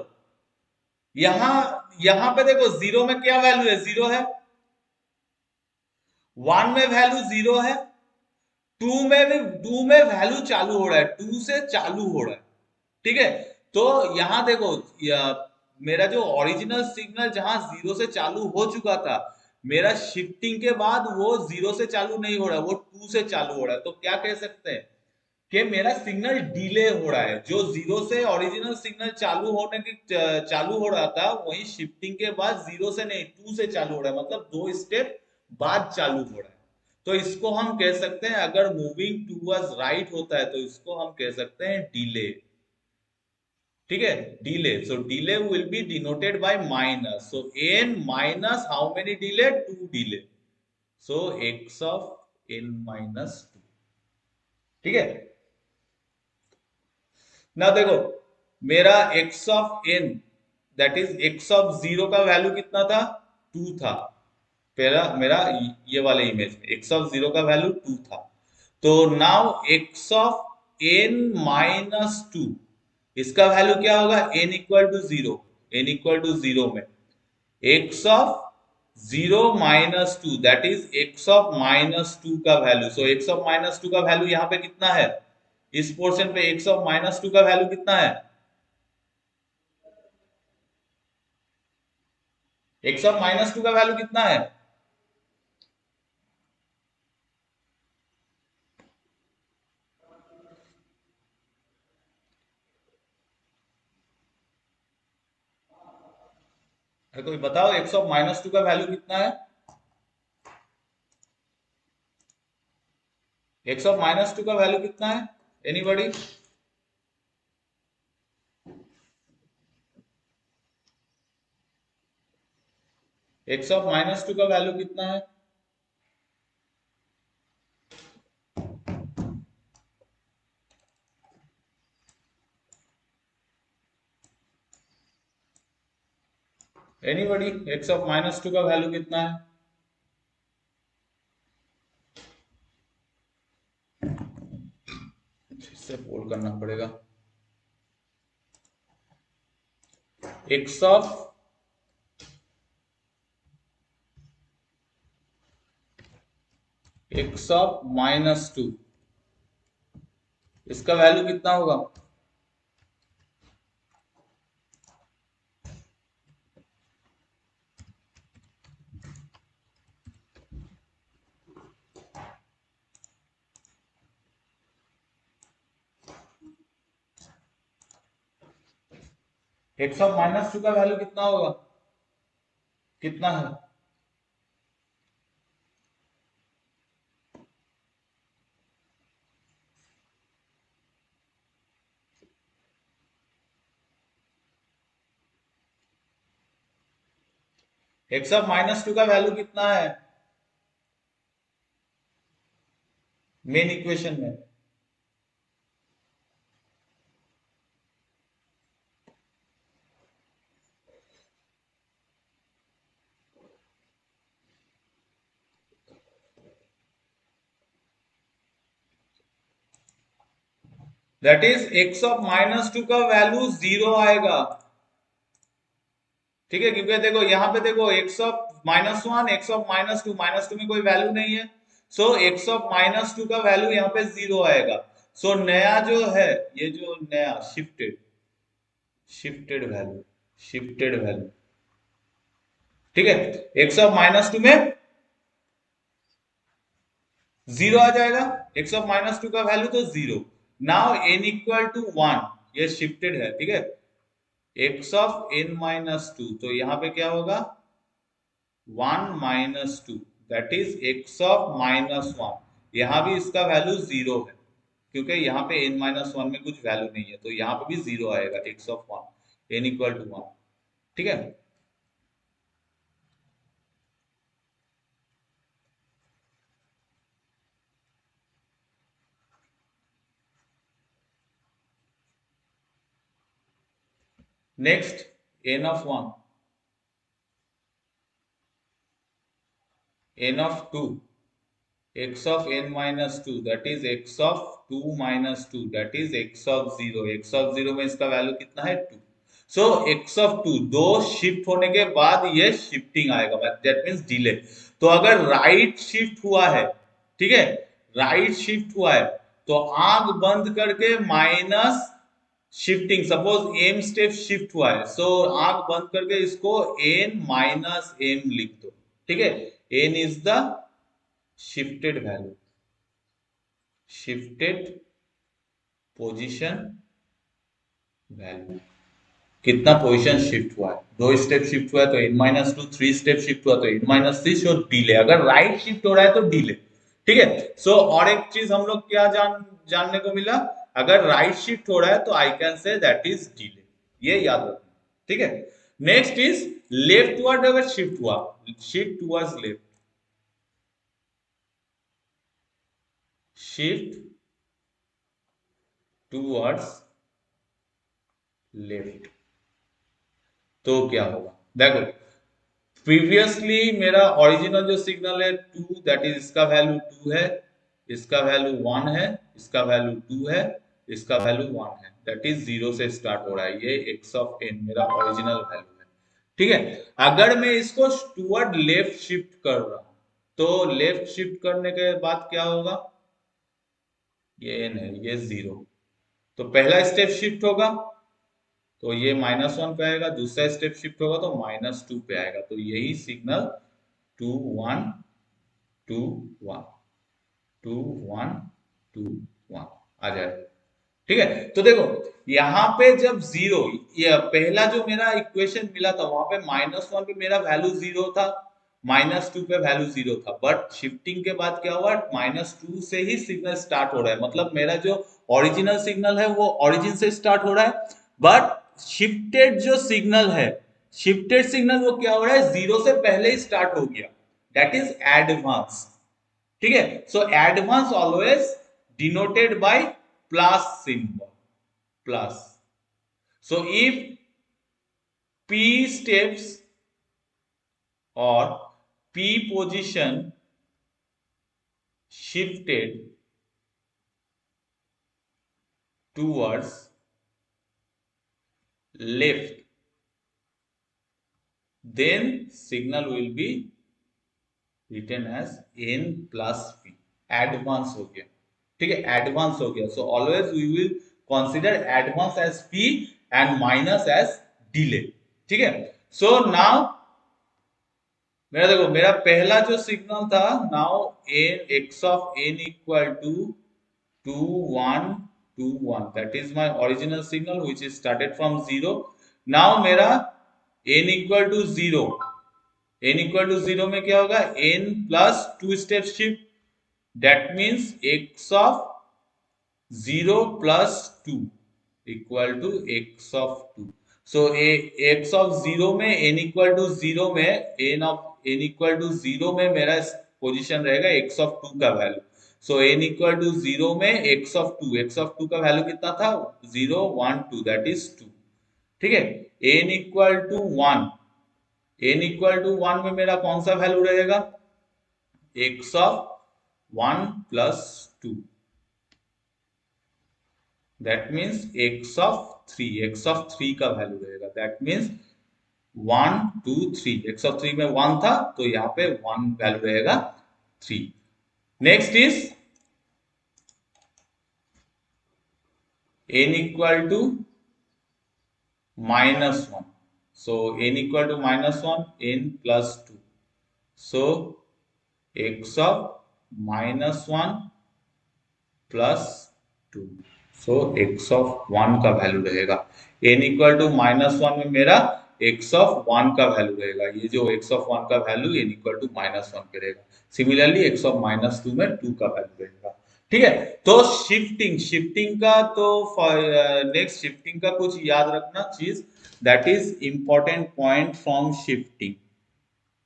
यहां यहां पे देखो 0 में क्या वैल्यू है? 0 है। 1 में वैल्यू 0 है। 2 में वैल्यू चालू हो रहा है, 2 से चालू हो रहा है। ठीक है, तो यहां देखो, मेरा जो ओरिजिनल सिग्नल जहां 0 से चालू हो चुका था, मेरा शिफ्टिंग के बाद वो 0 से चालू नहीं हो रहा है, वो 2 से चालू हो रहा है। तो क्या कह सकते हैं कि मेरा सिग्नल डिले हो रहा है। जो 0 से ओरिजिनल सिग्नल चालू हो रहा था, वही शिफ्टिंग के बाद 0 से नहीं 2 से चालू हो रहा है, मतलब 2 स्टेप बाद चालू हो रहा है। तो इसको हम कह सकते हैं, अगर मूविंग टूवर्ड्स राइट होता है तो इसको हम कह सकते हैं डिले। ठीक है, delay, so delay will be denoted by minus, so n minus how many delay, 2 delay, so x of n minus 2, ठीक है। ना देखो, मेरा x of n that is x of 0 का वैल्यू कितना था, 2 था, पहला मेरा ये वाले इमेज में x ऑफ 0 का वैल्यू 2 था, तो now x of n minus 2, इसका वैल्यू क्या होगा, n equal to 0, n equal to 0 में x of 0 minus 2 that is x of minus 2 का value, so x of minus 2 का वैल्यू यहाँ पे कितना है, इस पोर्शन पे x ऑफ माइनस 2 का वैल्यू कितना है, x ऑफ माइनस 2 का वैल्यू कितना है, कोई बताओ x ऑफ माइनस 2 का वैल्यू कितना है, x ऑफ माइनस 2 का वैल्यू कितना है, एनीबॉडी, x ऑफ माइनस 2 का वैल्यू कितना है, एनीबॉडी, x ऑफ माइनस 2 का वैल्यू कितना है, इससे फोल्ड करना पड़ेगा, x ऑफ माइनस 2, इसका वैल्यू कितना होगा, x ऑफ माइनस 2 का वैल्यू कितना होगा, कितना है, x ऑफ माइनस 2 का वैल्यू कितना है मेन इक्वेशन में, that is x of minus 2 का वैल्यू 0 आएगा, ठीक है, क्योंकि देखो यहाँ पे देखो x of minus 1, x of minus two में कोई वैल्यू नहीं है, सो x ऑफ माइनस 2 का वैल्यू यहाँ पे 0 आएगा, सो नया जो है, ये जो नया शिफ्टेड वैल्यू, ठीक है, x ऑफ माइनस 2 में 0 आ जाएगा, x ऑफ माइनस 2 का वैल्यू तो 0, नाउ n इक्वल टू 1, ये शिफ्टेड है, ठीक है, x ऑफ n माइनस 2, तो यहां पे क्या होगा 1 minus 2 that is x of minus 1, यहां भी इसका वैल्यू 0 है, क्योंकि यहाँ पे n माइनस 1 में कुछ वैल्यू नहीं है, तो यहाँ पे भी 0 आएगा, x of 1, n equal to 1, ठीक है। Next n of 1, n of 2, x of n minus 2 that is x of 2 minus 2 that is x of 0, x of 0 में इसका वैल्यू कितना है 2, सो x of 2 दो शिफ्ट होने के बाद ये शिफ्टिंग आएगा, दैट मींस डिले, तो अगर राइट शिफ्ट हुआ है, ठीक है, राइट शिफ्ट हुआ है, तो आंख बंद करके minus shifting, suppose m step shift हुआ है, सो आंख बंद करके इसको n माइनस एम लिख दो, ठीक है, n is the shifted value, shifted position value, कितना पोजीशन शिफ्ट हुआ है, 2 स्टेप शिफ्ट हुआ है तो n माइनस 2, 3 स्टेप शिफ्ट हुआ तो n माइनस 3, और डिले, अगर राइट शिफ्ट हो रहा है तो डिले, ठीक है, सो और एक चीज हम लोग क्या जानने को मिला, अगर राइट शिफ्ट हो रहा है तो आई can say that is delay, ये याद रखना, ठीक है। नेक्स्ट इज लेफ्टवर्ड, अगर शिफ्ट हुआ, shift towards left, shift towards left, तो क्या होगा, देखो प्रीवियसली मेरा ओरिजिनल जो सिग्नल है 2, दैट इज इसका वैल्यू 2 है, इसका वैल्यू 1 है, इसका वैल्यू 2 है, इसका वैल्यू 1 है, दैट इज 0 से स्टार्ट हो रहा है, ये x ऑफ n मेरा ओरिजिनल वैल्यू है, ठीक है। अगर मैं इसको टुवर्ड लेफ्ट शिफ्ट कर रहा हूं, तो लेफ्ट शिफ्ट करने के बाद क्या होगा, ये n है, ये 0, तो पहला स्टेप शिफ्ट होगा तो ये -1 पे आएगा, दूसरा स्टेप शिफ्ट होगा तो -2 पे आएगा, तो यही सिग्नल 2 1 2 1 2 1 2 1 आ जाएगा, ठीक है। तो देखो यहाँ पे जब 0, ये पहला जो मेरा इक्वेशन मिला था वहां पे -1 पे मेरा वैल्यू 0 था, -2 पे वैल्यू 0 था, बट शिफ्टिंग के बाद क्या हुआ, -2 से ही सिग्नल स्टार्ट हो रहा है, मतलब मेरा जो ओरिजिनल सिग्नल है वो ओरिजिन से स्टार्ट हो रहा है, बट शिफ्टेड जो सिग्नल है, शिफ्टेड सिग्नल वो क्या हो रहा है, 0 से पहले ही स्टार्ट हो गया, दैट इज एडवांस, ठीक है। So advance always denoted by plus symbol, plus. So if p steps or p position shifted towards left, then signal will be written as n plus p, advance हो गया, ठीक है, advance हो गया, so always we will consider advance as p and minus as delay, ठीक है। So now मेरा देखो, मेरा पहला जो सिग्नल था, now n x of n equal to 2 1 2 1, that is my original signal which is started from 0। Now मेरा n equal to 0, n equal to 0 में क्या होगा, n plus 2 step shift, that means x of 0 plus 2 equal to x of 2। So x of 0 में n equal to 0 में n equal to 0 में मेरा position रहेगा x of 2 का value, so n equal to 0 में x ऑफ 2 का value कितना था, 0 1 2, दैट इज 2, ठीक है। n equal to 1, n equal to 1 में मेरा कौन सा वैल्यू रहेगा, x of 1 plus 2, that means x of 3, x of 3 का वैल्यू रहेगा, दैट मीन्स 1 2 3, x ऑफ 3 में 1 था तो यहाँ पे 1 वैल्यू रहेगा 3। Next is n equal to -1, so n equal to -1, n plus 2, so x of -1 plus 2, so x of 1 का value रहेगा, n इक्वल टू -1 में मेरा x ऑफ 1 का वैल्यू रहेगा, ये जो x ऑफ 1 का वैल्यू n इक्वल टू -1 पे रहेगा, सिमिलरली x ऑफ -2 में 2 का वैल्यू रहेगा, ठीक है। तो शिफ्टिंग, शिफ्टिंग का तो नेक्स्ट शिफ्टिंग का कुछ याद रखना चीज, that is important point from shifting,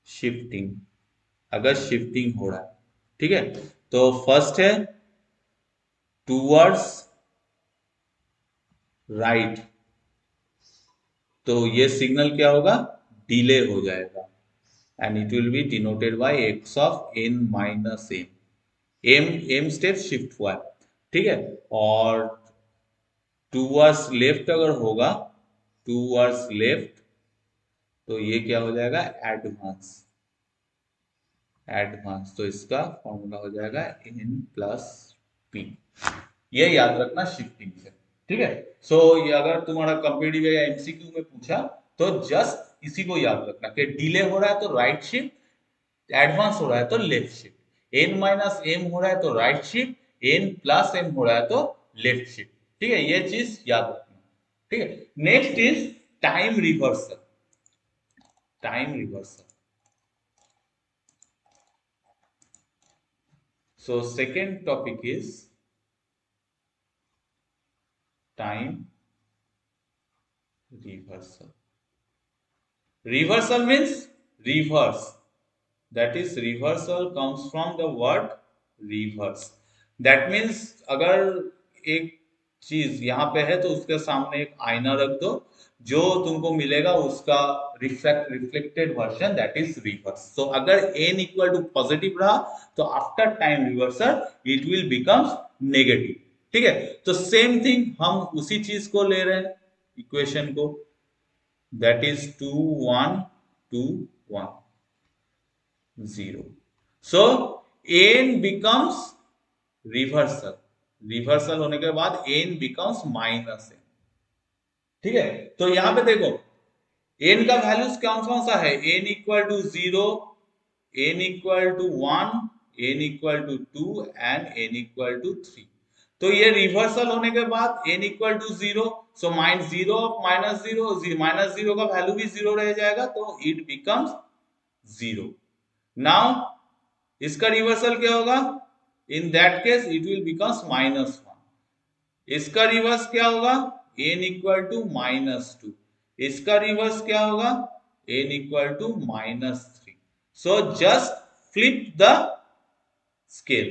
shifting अगर शिफ्टिंग हो रहा है, ठीक है, तो फर्स्ट है टूवर्ड्स राइट, तो ये सिग्नल क्या होगा, डिले हो जाएगा, and it will be denoted by x of n minus m, m step shift हुआ है, ठीक है। और टूवर्ड्स लेफ्ट अगर होगा, टूवर्ड्स लेफ्ट, तो ये क्या हो जाएगा, एडवांस, एडवांस, तो इसका फॉर्मूला हो जाएगा n प्लस p, ये याद रखना शिफ्टिंग से, ठीक है। सो ये अगर तुम्हारा कंपीटीटिव या एमसीक्यू में पूछा तो जस्ट इसी को याद रखना कि डिले हो रहा है तो राइट शिफ्ट, एडवांस हो रहा है तो left shift, n minus m हो रहा है तो right shift, n plus m हो रहा है तो लेफ्ट शिफ्ट, ठीक है, ये चीज याद रखना, ठीक है। Next is time reversal, time reversal, so second topic is time reversal. Reversal means reverse. That is reversal comes from the word reverse. That means अगर एक चीज यहाँ पे है तो उसके सामने एक आईना रख दो, जो तुमको मिलेगा उसका reflected version, that is reverse. So अगर n इक्वल टू पॉजिटिव रहा तो after time reversal it will becomes negative. ठीक है, तो सेम थिंग हम उसी चीज को ले रहे हैं, इक्वेशन को, that is 2 1 2 1 0. So n becomes reversal. Reversal होने के बाद n becomes माइनस n. ठीक है, तो यहां पे देखो n का वैल्यूज कौन सा है, n equal to 0, n equal to 1, n equal to 2 and n equal to 3. तो ये रिवर्सल होने के बाद n equal to 0, so minus 0 minus 0, minus 0 का वैल्यू भी 0 रह जाएगा, तो इट बिकम्स 0. नाउ इसका रिवर्सल क्या होगा, in that case it will becomes minus 1. इसका रिवर्स क्या होगा, n इक्वल टू माइनस 2. इसका रिवर्स क्या होगा, n equal to minus 3. So just flip the scale.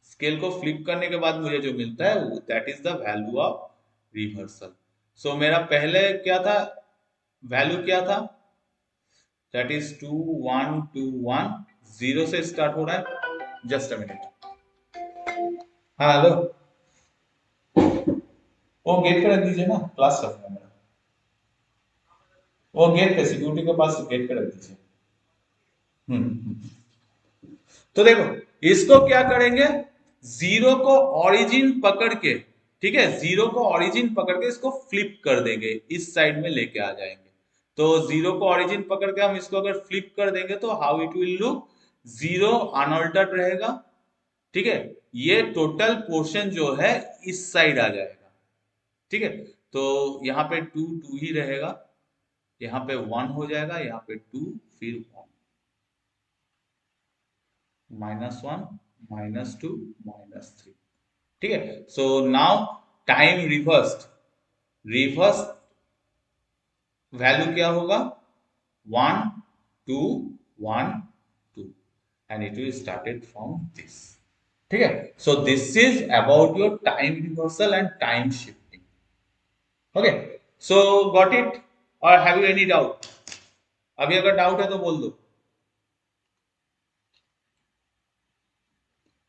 Scale को फ्लिप करने के बाद मुझे जो मिलता है that is the value of reversal. So मेरा पहले क्या था, वैल्यू क्या था, दैट इज 2 1 2 1, 0 से स्टार्ट हो रहा है. Just a minute. हाँ हेलो, वो गेट पे रख दीजिए ना, क्लास रखना है मेरा. वो गेट पे सिक्योरिटी के पास गेट पे रख दीजिए. हम्म. तो देखो इसको क्या करेंगे, जीरो को ओरिजिन पकड़ के, ठीक है, जीरो को ओरिजिन पकड़ के इसको फ्लिप कर देंगे, इस साइड में लेके आ जाएंगे. तो जीरो को ओरिजिन पकड़ के हम इसको अगर फ्लिप कर देंगे तो how it will look, zero unaltered रहेगा. ठीक है, ये टोटल पोर्शन जो है इस साइड आ जाएगा. ठीक है, तो यहाँ पे 2 2 ही रहेगा, यहाँ पे 1 हो जाएगा, यहाँ पे 2, फिर 1, माइनस 1 माइनस 2 माइनस 3. ठीक है, so now time reversed, reverse value क्या होगा, 1 2 1 2, and it will started from this. ठीक है, सो this is about your time reversal and time shifting. Okay, so got it और हैव यू एनी डाउट. अभी अगर doubt है तो बोल दो.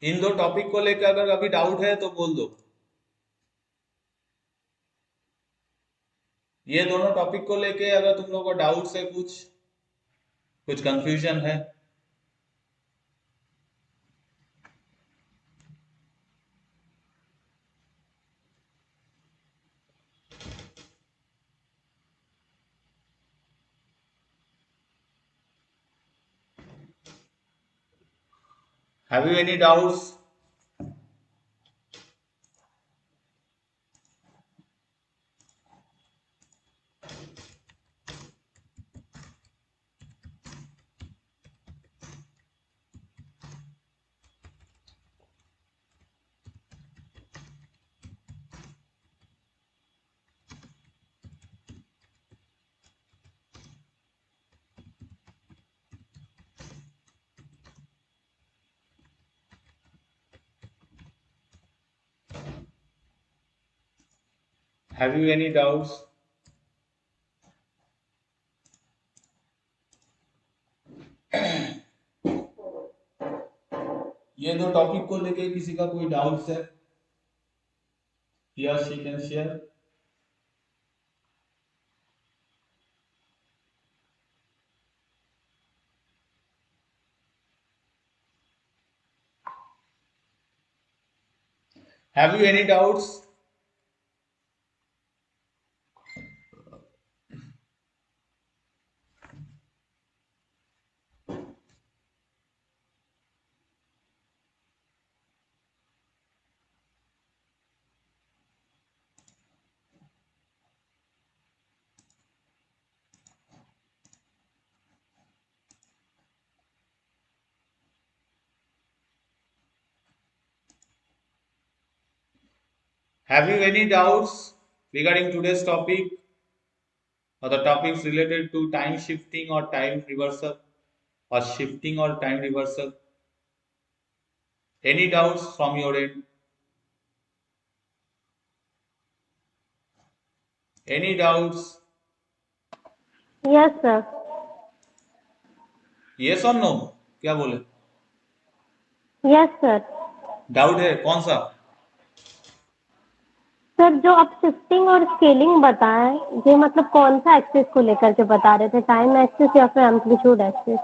इन दो टॉपिक को लेकर अगर अभी डाउट है तो बोल दो. ये दोनों टॉपिक को लेके अगर तुम लोगों को डाउट है, कुछ कुछ कंफ्यूजन है. Have you any doubts? Have you any doubts? ये दो टॉपिक को लेके किसी का कोई डाउट्स है, या she can share. Have you any doubts? Have you any doubts regarding today's topic? or the topics related to time shifting or time reversal or shifting or time reversal. Any doubts from your end? Any doubts? Yes sir. Yes or no? क्या बोले? Yes sir. Doubt है कौन सा? Sir जो आप shifting और scaling बताएं, ये मतलब कौन सा एक्सिस को लेकर के बता रहे थे, टाइम एक्सिस या फिर एम्पलीट्यूड एक्सिस?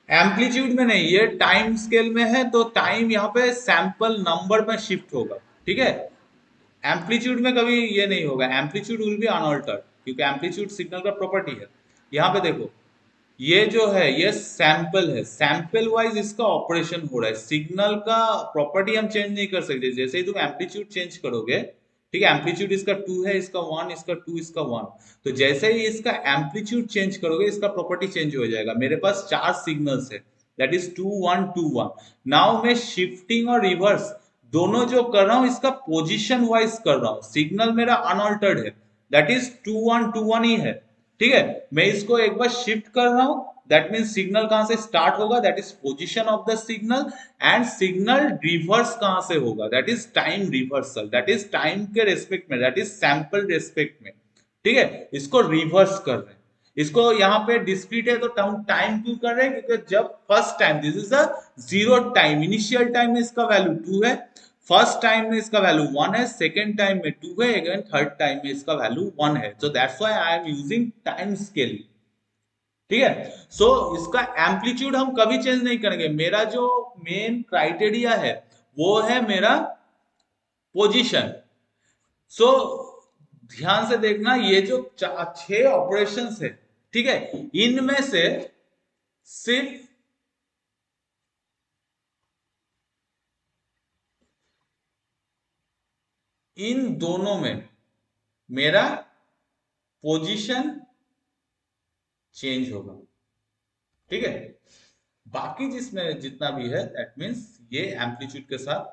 एम्पलीट्यूड में नहीं, ये टाइम स्केल में है, तो टाइम यहाँ पे सैंपल नंबर में शिफ्ट होगा, ठीक है। एम्पलीट्यूड में कभी ये नहीं होगा, एम्पलीट्यूड विल बी अनअल्टर्ड, क्योंकि एम्पलीट्यूड सिग्नल का प्रॉपर्टी है। यहाँ पे देखो, ये जो है ये सैंपल है, सैंपल वाइज इसका ऑपरेशन हो रहा है। सिग्नल का प्रॉपर्टी हम चेंज नहीं कर सकते। जैसे ही तुम एम्पलीट्यूड चेंज करोगे, ठीक है, एम्पलीट्यूड इसका 2 है, इसका 1, इसका 2, इसका 1, तो जैसे ही इसका एम्पलीट्यूड चेंज करोगे इसका प्रॉपर्टी चेंज हो जाएगा। मेरे पास 4 सिग्नल्स है, दैट इज 2 1 2 1। नाउ मैं शिफ्टिंग और रिवर्स दोनों जो कर रहा हूं इसका पोजीशन वाइज कर रहा हूं। सिग्नल मेरा अनअल्टर्ड है, दैट इज 2 1 2 1 ही है, ठीक है। मैं इसको एक बार शिफ्ट कर रहा हूं, दैट मीन सिग्नल कहां से स्टार्ट होगा, that is position of the signal, and signal reverse कहां से होगा, that is time reversal, that is time के रेस्पेक्ट में, दैट इज सैंपल रेस्पेक्ट में, ठीक है। इसको रिवर्स कर रहे हैं। इसको यहाँ पे डिस्क्रीट है तो टाइम क्यों कर रहे हैं, क्योंकि जब first time, this is a zero time, initial time में इसका वैल्यू 2 है, फर्स्ट टाइम में इसका वैल्यू 1 है, सेकेंड टाइम में 2 है, अगेन थर्ड टाइम में इसका वैल्यू 1 है। So that's why I am using time scale, ठीक है। सो इसका एम्पलीट्यूड हम कभी चेंज नहीं करेंगे। मेरा जो मेन क्राइटेरिया है वो है मेरा पोजीशन। सो ध्यान से देखना, ये जो 6 ऑपरेशंस है, ठीक है, इनमें से सिर्फ इन दोनों में मेरा पोजीशन चेंज होगा, ठीक है। बाकी जिसमें जितना भी है दैट मीन्स ये एम्पलीट्यूड के साथ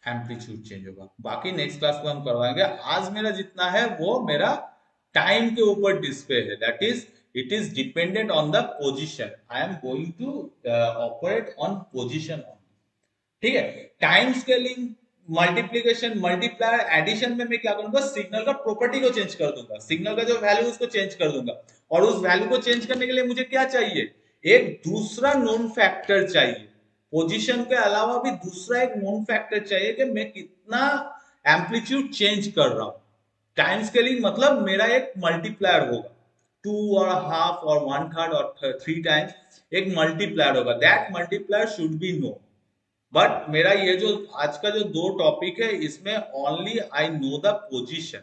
एम्पलीट्यूड चेंज होगा। बाकी नेक्स्ट क्लास में हम करवाएंगे। आज मेरा जितना है वो मेरा टाइम के ऊपर डिस्प्ले है, that is it is dependent on the position. I am going to operate on position, ठीक है। Time scaling, multiplication, multiplier, addition में मैं क्या करूंगा, सिग्नल का प्रॉपर्टी को चेंज कर दूंगा, सिग्नल का जो वैल्यू उसको चेंज कर दूंगा। और उस वैल्यू को चेंज करने के लिए मुझे क्या चाहिए, एक दूसरा नोन फैक्टर चाहिए। पोजीशन के अलावा भी दूसरा एक नोन फैक्टर चाहिए कि मैं कितना एम्पलीट्यूड चेंज कर रहा हूं। टाइम स्केलिंग मतलब मेरा एक मल्टीप्लायर होगा, 2 और हाफ और 1/3 और 3 टाइम्स एक मल्टीप्लायर होगा, that multiplier should be no. But मेरा ये जो आज का जो 2 टॉपिक है इसमें only I know the position,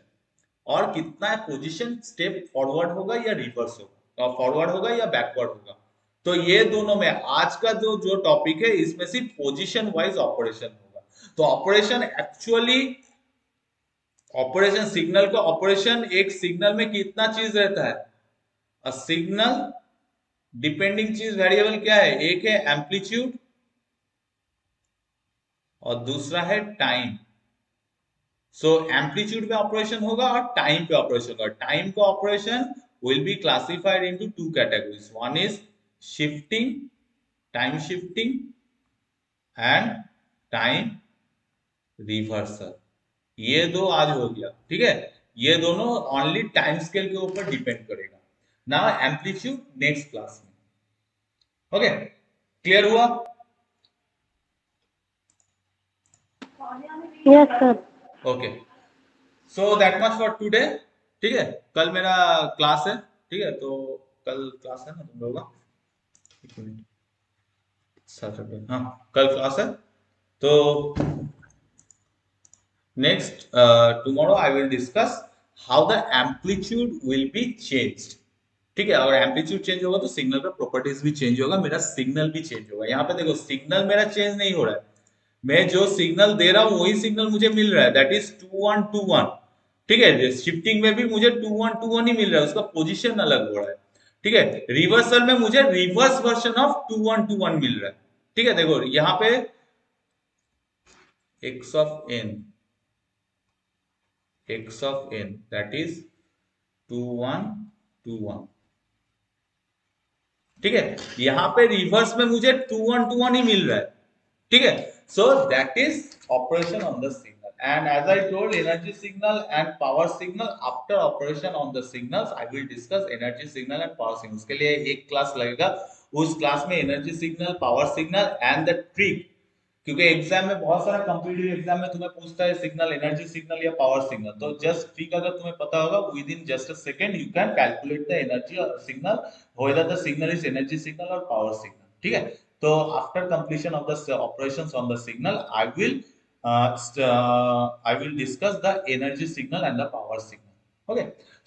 और कितना पोजीशन स्टेप फॉरवर्ड होगा या रिवर्स होगा, और फॉरवर्ड होगा या बैकवर्ड होगा। तो ये दोनों में आज का जो जो टॉपिक है इसमें सिर्फ पोजीशन वाइज ऑपरेशन होगा। तो ऑपरेशन एक्चुअली, ऑपरेशन सिग्नल का ऑपरेशन, एक सिग्नल में कितना चीज रहता है, अ सिग्नल डिपेंडिंग चीज वेरिएबल क्या है, एक है एम्पलीट्यूड और दूसरा है टाइम। सो एम्पलीट्यूड पे ऑपरेशन होगा और टाइम पे ऑपरेशन होगा। टाइम का operation will be classified into 2 categories, one is shifting, time shifting, and time reversal. ये 2 आज हो गया, ठीक है। ये दोनों ओनली टाइम स्केल के ऊपर डिपेंड करेगा। नाउ एम्पलीट्यूड नेक्स्ट क्लास में, ओके, क्लियर हुआ? Yes sir. Okay, so that much for today, ठीक है। कल मेरा क्लास है, ठीक है, तो कल क्लास है ना तुम लोगों का, एक मिनट, सैटरडे, हाँ कल क्लास है। तो next tomorrow I will discuss how the amplitude will be changed, ठीक है। और एम्पलीट्यूड चेंज होगा तो सिग्नल का प्रॉपर्टीज भी चेंज होगा, मेरा सिग्नल भी चेंज होगा। यहाँ पे देखो सिग्नल मेरा चेंज नहीं हो रहा है, मैं जो सिग्नल दे रहा हूं वही सिग्नल मुझे मिल रहा है, दैट इज 2 1 2 1, ठीक है। शिफ्टिंग में भी मुझे 2 1 2 1 ही मिल रहा है, उसका पोजीशन अलग हो रहा है, ठीक है। रिवर्सल में मुझे रिवर्स वर्जन ऑफ 2 1 2 1 मिल रहा है, ठीक है। देखो यहाँ पे x of n that is 2 1 2 1। ठीक है, यहां पे रिवर्स में मुझे 2 1 2 1 ही मिल रहा है। ठीक है, so that is operation on the signal and as I told energy signal and power signal after operation on the signals I will discuss energy signal and power signal। उसके लिए एक क्लास लगेगा, उस क्लास में energy signal, power signal and the trick, क्योंकि exam में बहुत सारा कॉम्पिटिटिव एग्जाम में तुम्हें पूछता है सिग्नल, एनर्जी सिग्नल या पावर सिग्नल, तो जस्ट ट्रिक अगर तुम्हें पता होगा with in just a second you can calculate the energy signal, whether the signal is energy signal or power signal। ठीक है, तो after completion of the operations on the signal I will discuss the energy signal and the power signal। Okay,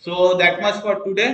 so that much for today।